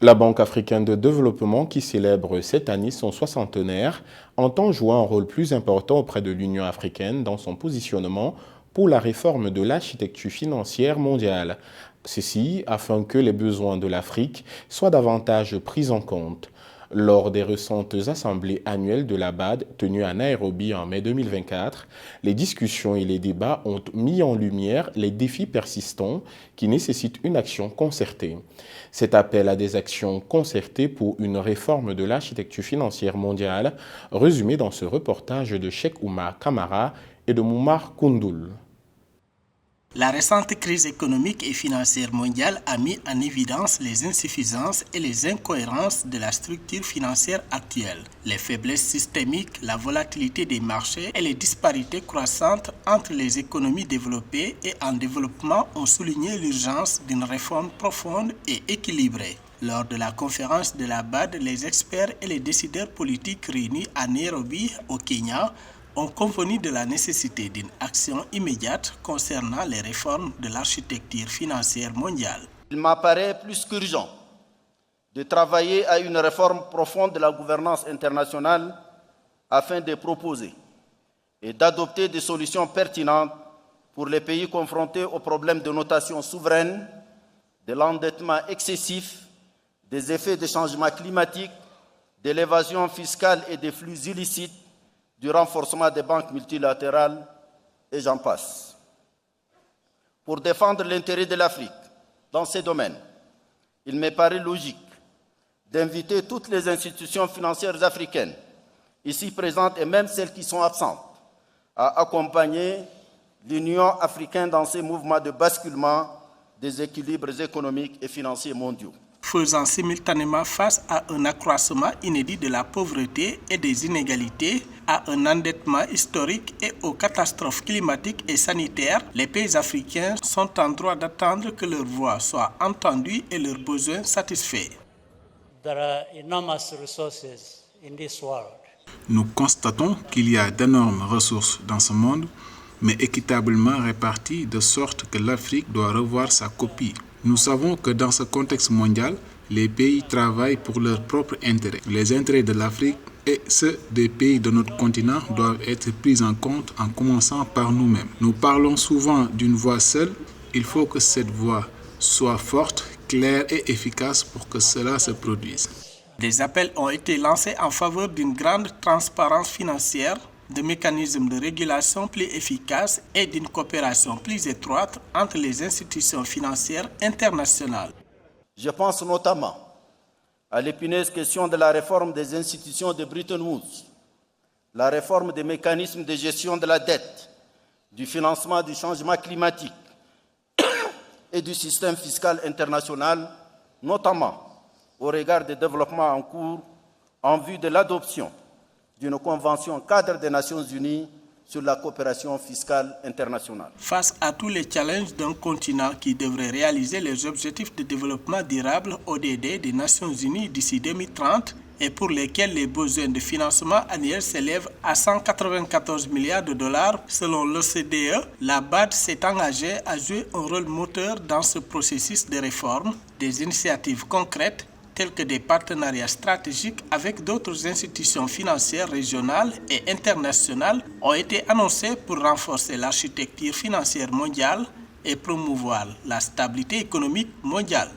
La Banque africaine de développement, qui célèbre cette année son soixantenaire, entend jouer un rôle plus important auprès de l'Union africaine dans son positionnement pour la réforme de l'architecture financière mondiale. Ceci afin que les besoins de l'Afrique soient davantage pris en compte. Lors des récentes assemblées annuelles de la BAD tenues à Nairobi en mai 2024, les discussions et les débats ont mis en lumière les défis persistants qui nécessitent une action concertée. Cet appel à des actions concertées pour une réforme de l'architecture financière mondiale, résumé dans ce reportage de Cheikh Oumar Kamara et de Moumar Koundoul. La récente crise économique et financière mondiale a mis en évidence les insuffisances et les incohérences de la structure financière actuelle. Les faiblesses systémiques, la volatilité des marchés et les disparités croissantes entre les économies développées et en développement ont souligné l'urgence d'une réforme profonde et équilibrée. Lors de la conférence de la BAD, les experts et les décideurs politiques réunis à Nairobi, au Kenya, ont convenu de la nécessité d'une action immédiate concernant les réformes de l'architecture financière mondiale. Il m'apparaît plus qu'urgent de travailler à une réforme profonde de la gouvernance internationale afin de proposer et d'adopter des solutions pertinentes pour les pays confrontés aux problèmes de notation souveraine, de l'endettement excessif, des effets des changements climatiques, de l'évasion fiscale et des flux illicites, du renforcement des banques multilatérales, et j'en passe. Pour défendre l'intérêt de l'Afrique dans ces domaines, il me paraît logique d'inviter toutes les institutions financières africaines, ici présentes et même celles qui sont absentes, à accompagner l'Union africaine dans ces mouvements de basculement des équilibres économiques et financiers mondiaux. Faisant simultanément face à un accroissement inédit de la pauvreté et des inégalités, à un endettement historique et aux catastrophes climatiques et sanitaires, les pays africains sont en droit d'attendre que leur voix soit entendue et leurs besoins satisfaits. Nous constatons qu'il y a d'énormes ressources dans ce monde, mais équitablement réparties de sorte que l'Afrique doit revoir sa copie. Nous savons que dans ce contexte mondial, les pays travaillent pour leurs propres intérêts. Les intérêts de l'Afrique et ceux des pays de notre continent doivent être pris en compte en commençant par nous-mêmes. Nous parlons souvent d'une voix seule. Il faut que cette voix soit forte, claire et efficace pour que cela se produise. Des appels ont été lancés en faveur d'une grande transparence financière, de mécanismes de régulation plus efficaces et d'une coopération plus étroite entre les institutions financières internationales. Je pense notamment à l'épineuse question de la réforme des institutions de Bretton Woods, la réforme des mécanismes de gestion de la dette, du financement du changement climatique et du système fiscal international, notamment au regard des développements en cours en vue de l'adoption d'une convention cadre des Nations Unies sur la coopération fiscale internationale. Face à tous les challenges d'un continent qui devrait réaliser les objectifs de développement durable ODD des Nations Unies d'ici 2030 et pour lesquels les besoins de financement annuels s'élèvent à 194 milliards de dollars selon l'OCDE, la BAD s'est engagée à jouer un rôle moteur dans ce processus de réforme. Des initiatives concrètes tels que des partenariats stratégiques avec d'autres institutions financières régionales et internationales ont été annoncés pour renforcer l'architecture financière mondiale et promouvoir la stabilité économique mondiale.